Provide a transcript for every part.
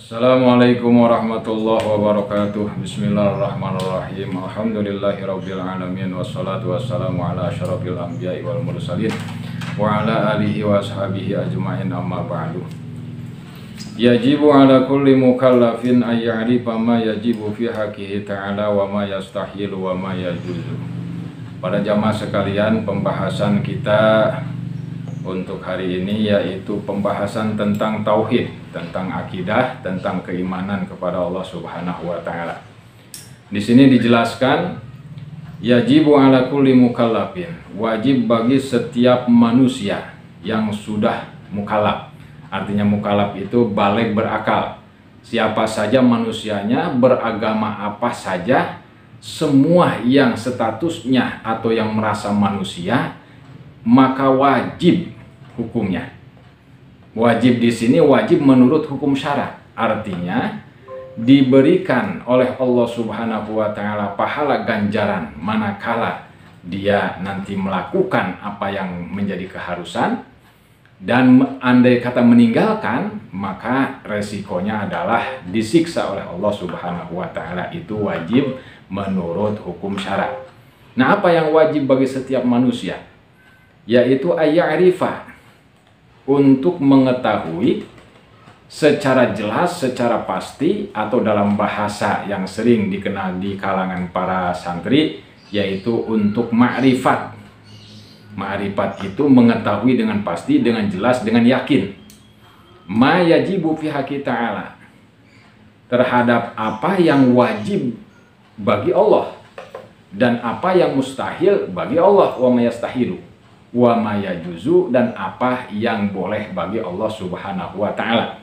Assalamualaikum warahmatullahi wabarakatuh. Bismillahirrahmanirrahim. Alhamdulillahirabbil alamin wassalatu wassalamu ala asyrofil anbiya'i wal mursalin wa ala alihi wa ashabihi ajmain, amma ba'du. Yajibu ala kulli mukallafin ay ya'rifa ma yajibu fi haqqihi ta'ala wa ma yastahilu wa ma yajuzu. Pada jamaah sekalian, pembahasan kita untuk hari ini yaitu pembahasan tentang tauhid, tentang akidah, tentang keimanan kepada Allah Subhanahu wa taala. Di sini dijelaskan yajibu ala kulli mukallafin, wajib bagi setiap manusia yang sudah mukallaf. Artinya mukallaf itu baligh, berakal. Siapa saja manusianya, beragama apa saja, semua yang statusnya atau yang merasa manusia, maka wajib hukumnya. Wajib di sini wajib menurut hukum syara. Artinya diberikan oleh Allah Subhanahu wa taala pahala ganjaran manakala dia nanti melakukan apa yang menjadi keharusan, dan andai kata meninggalkan, maka resikonya adalah disiksa oleh Allah Subhanahu wa taala. Itu wajib menurut hukum syara. Nah, apa yang wajib bagi setiap manusia? Yaitu ayya'rifa, untuk mengetahui secara jelas, secara pasti, atau dalam bahasa yang sering dikenal di kalangan para santri, yaitu untuk ma'rifat. Ma'rifat itu mengetahui dengan pasti, dengan jelas, dengan yakin. Ma yajibu fi haqqi ta'ala, terhadap apa yang wajib bagi Allah dan apa yang mustahil bagi Allah, wa ma yastahilu wa ma yajuzu, dan apa yang boleh bagi Allah Subhanahu wa taala.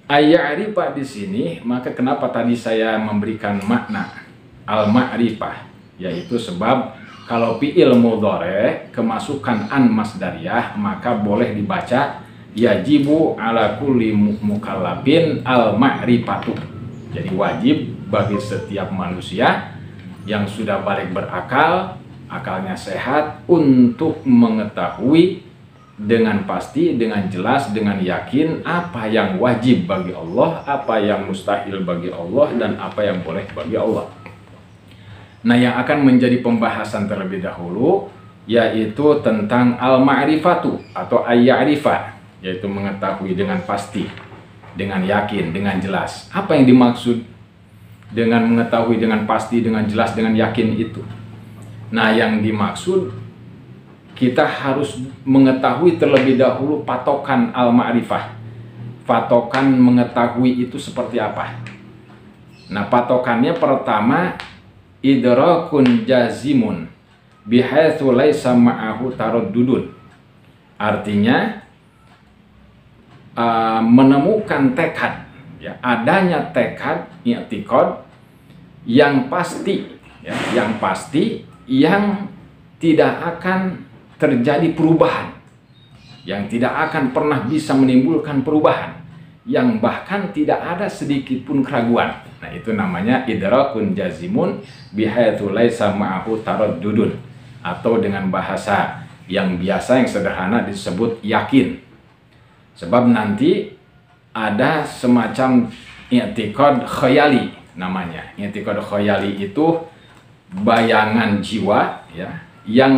Ayya'rifa di sini, maka kenapa tadi saya memberikan makna al-ma'rifah, yaitu sebab kalau fi'il mudhari kemasukan an masdariyah, maka boleh dibaca yajibu ala kulli mukallafin al-ma'rifatu. Jadi wajib bagi setiap manusia yang sudah baligh, berakal, akalnya sehat, untuk mengetahui dengan pasti, dengan jelas, dengan yakin apa yang wajib bagi Allah, apa yang mustahil bagi Allah, dan apa yang boleh bagi Allah. Nah, yang akan menjadi pembahasan terlebih dahulu yaitu tentang al-ma'rifatu atau ayya'rifa, yaitu mengetahui dengan pasti, dengan yakin, dengan jelas. Apa yang dimaksud dengan mengetahui dengan pasti, dengan jelas, dengan yakin itu? Nah, yang dimaksud, kita harus mengetahui terlebih dahulu patokan al-ma'rifah. Patokan mengetahui itu seperti apa? Nah, patokannya pertama, idrakun jazimun bihaitsu laisa ma'ahu taraddudun. Artinya menemukan tekad, ya, adanya tekad, i'tiqad yang pasti, ya, yang pasti, yang tidak akan terjadi perubahan, yang tidak akan pernah bisa menimbulkan perubahan, yang bahkan tidak ada sedikit pun keraguan. Nah, itu namanya idrakun jazimun bihaitsu laisa ma'ahu taraddudun, atau dengan bahasa yang biasa, yang sederhana, disebut yakin. Sebab nanti ada semacam i'tiqad khayali namanya. I'tiqad khayali itu bayangan jiwa, ya, yang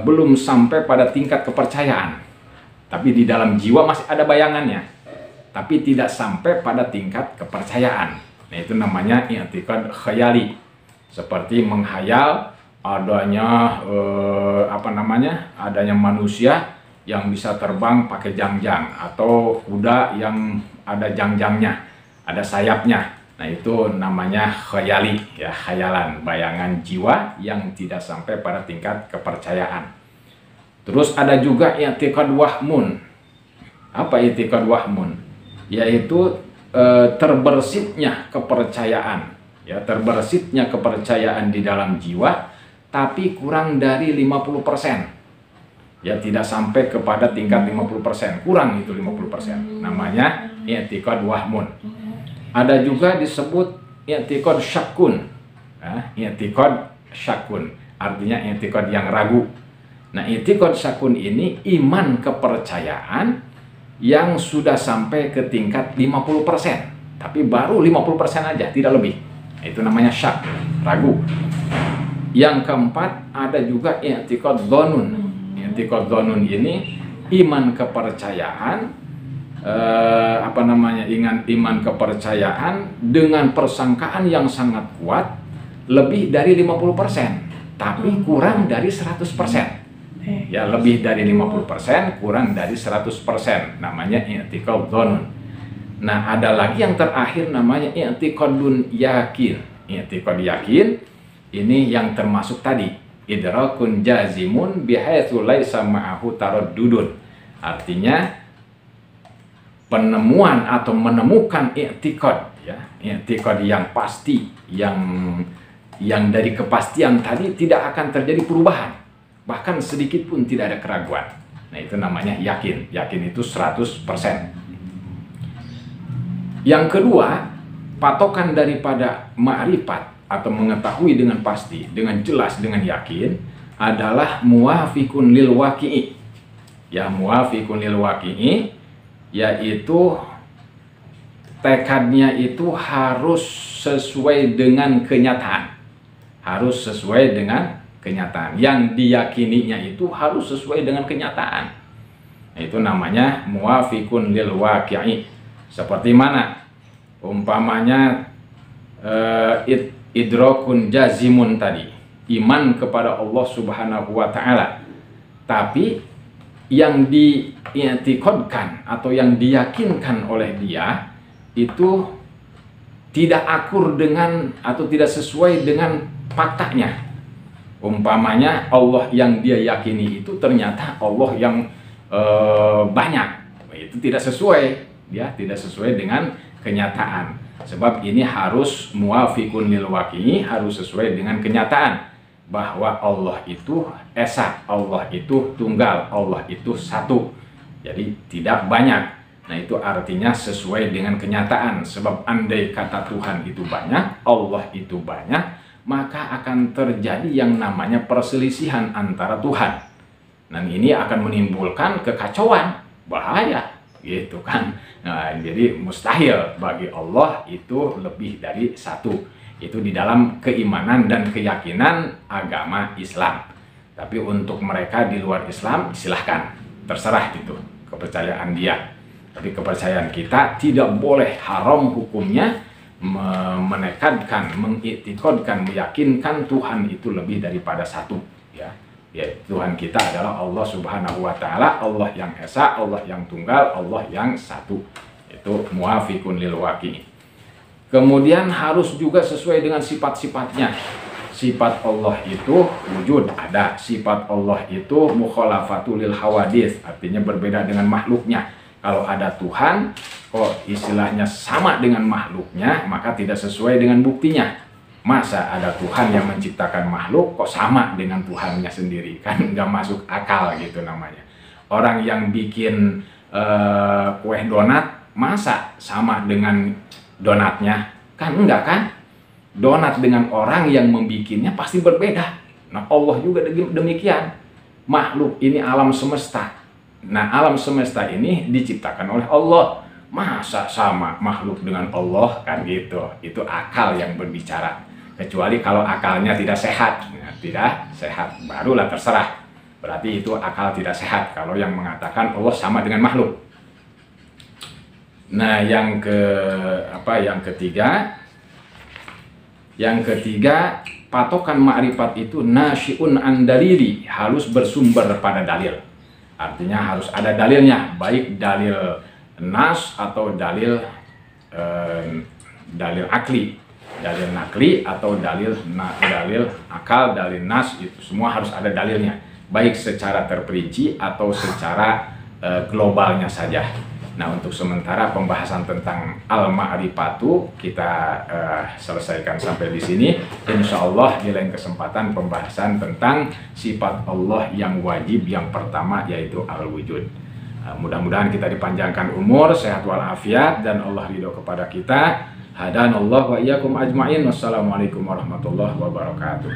belum sampai pada tingkat kepercayaan, tapi di dalam jiwa masih ada bayangannya, tapi tidak sampai pada tingkat kepercayaan. Nah, itu namanya i'tiqad khayali, seperti menghayal adanya adanya manusia yang bisa terbang pakai jangjang, atau kuda yang ada jangjangnya, ada sayapnya. Nah, itu namanya khayali, ya, khayalan, bayangan jiwa yang tidak sampai pada tingkat kepercayaan. Terus ada juga i'tiqad wahmun. Apa i'tiqad wahmun? Yaitu terbersitnya kepercayaan, ya, terbersitnya kepercayaan di dalam jiwa, tapi kurang dari 50%. Ya, tidak sampai kepada tingkat 50%, kurang itu 50%. Namanya i'tiqad wahmun. Ada juga disebut i'tiqad syakkun. I'tiqad syakkun artinya i'tiqad yang ragu. Nah, i'tiqad syakkun ini iman, kepercayaan yang sudah sampai ke tingkat 50%, tapi baru 50% aja, tidak lebih. Itu namanya syak, ragu. Yang keempat ada juga i'tiqad dzanun. I'tiqad dzanun ini iman kepercayaan, iman kepercayaan dengan persangkaan yang sangat kuat, lebih dari 50%, tapi kurang dari 100%. Ya, lebih dari 50%, kurang dari 100%, namanya i'tiqad dzanun. Nah, ada lagi yang terakhir namanya i'tiqadun yakin. I'tiqad yakin ini yang termasuk tadi, idrakun jazimun bihaitsu laisa ma'ahu taraddudun. Artinya penemuan atau menemukan i'tiqad, ya, i'tiqad yang pasti, yang dari kepastian tadi tidak akan terjadi perubahan, bahkan sedikit pun tidak ada keraguan. Nah, itu namanya yakin. Yakin itu 100%. Yang kedua, patokan daripada ma'rifat atau mengetahui dengan pasti, dengan jelas, dengan yakin adalah muwafiqun lil waqi'i. Ya, muwafiqun lil waqi'i yaitu tekadnya itu harus sesuai dengan kenyataan. Harus sesuai dengan kenyataan. Yang diyakininya itu harus sesuai dengan kenyataan. Itu namanya muwafiqun lil waqi'i. Seperti mana? Umpamanya idrakun jazimun tadi, iman kepada Allah Subhanahu wa taala. Tapi yang diiktikadkan atau yang diyakinkan oleh dia itu tidak akur dengan atau tidak sesuai dengan faktanya. Umpamanya Allah yang dia yakini itu ternyata Allah yang banyak. Itu tidak sesuai, ya, tidak sesuai dengan kenyataan. Sebab ini harus muwafiqun lil waqi'i, harus sesuai dengan kenyataan bahwa Allah itu esa, Allah itu tunggal, Allah itu satu. Jadi tidak banyak. Nah, itu artinya sesuai dengan kenyataan. Sebab andai kata Tuhan itu banyak, Allah itu banyak, maka akan terjadi yang namanya perselisihan antara Tuhan. Dan ini akan menimbulkan kekacauan, bahaya, gitu kan. Nah, jadi mustahil bagi Allah itu lebih dari satu. Itu di dalam keimanan dan keyakinan agama Islam. Tapi untuk mereka di luar Islam, silahkan, terserah gitu kepercayaan dia. Tapi kepercayaan kita tidak boleh haram hukumnya menekadkan, mengiktikadkan, meyakinkan Tuhan itu lebih daripada satu, ya. Ya, Tuhan kita adalah Allah Subhanahu wa taala, Allah yang esa, Allah yang tunggal, Allah yang satu. Itu muwafiqun lil waqi'i. Kemudian harus juga sesuai dengan sifat-sifatnya. Sifat Allah itu wujud, ada. Sifat Allah itu mukhalafatul lil hawadits, artinya berbeda dengan makhluknya. Kalau ada Tuhan, kok istilahnya sama dengan makhluknya, maka tidak sesuai dengan buktinya. Masa ada Tuhan yang menciptakan makhluk kok sama dengan Tuhannya sendiri? Kan nggak masuk akal gitu namanya. Orang yang bikin kue donat, masa sama dengan donatnya? Kan enggak kan? Donat dengan orang yang membikinnya pasti berbeda. Nah, Allah juga demikian. Makhluk ini alam semesta. Nah, alam semesta ini diciptakan oleh Allah. Masa sama makhluk dengan Allah? Kan gitu. Itu akal yang berbicara. Kecuali kalau akalnya tidak sehat. Nah, tidak sehat, barulah terserah. Berarti itu akal tidak sehat kalau yang mengatakan Allah sama dengan makhluk. Nah, yang ketiga, patokan ma'rifat itu nasyi'un an dalili, harus bersumber pada dalil. Artinya harus ada dalilnya, baik dalil nas atau dalil akli. Dalil nakli atau dalil akal, dalil nas, itu semua harus ada dalilnya, baik secara terperinci atau secara globalnya saja. Nah, untuk sementara pembahasan tentang al-ma'rifatu kita selesaikan sampai di sini. Insya Allah di lain kesempatan pembahasan tentang sifat Allah yang wajib yang pertama, yaitu al-wujud. Mudah-mudahan kita dipanjangkan umur, sehat walafiat, dan Allah ridho kepada kita. Hadanallahu wa iyyakum ajma'in. Wassalamualaikum warahmatullahi wabarakatuh.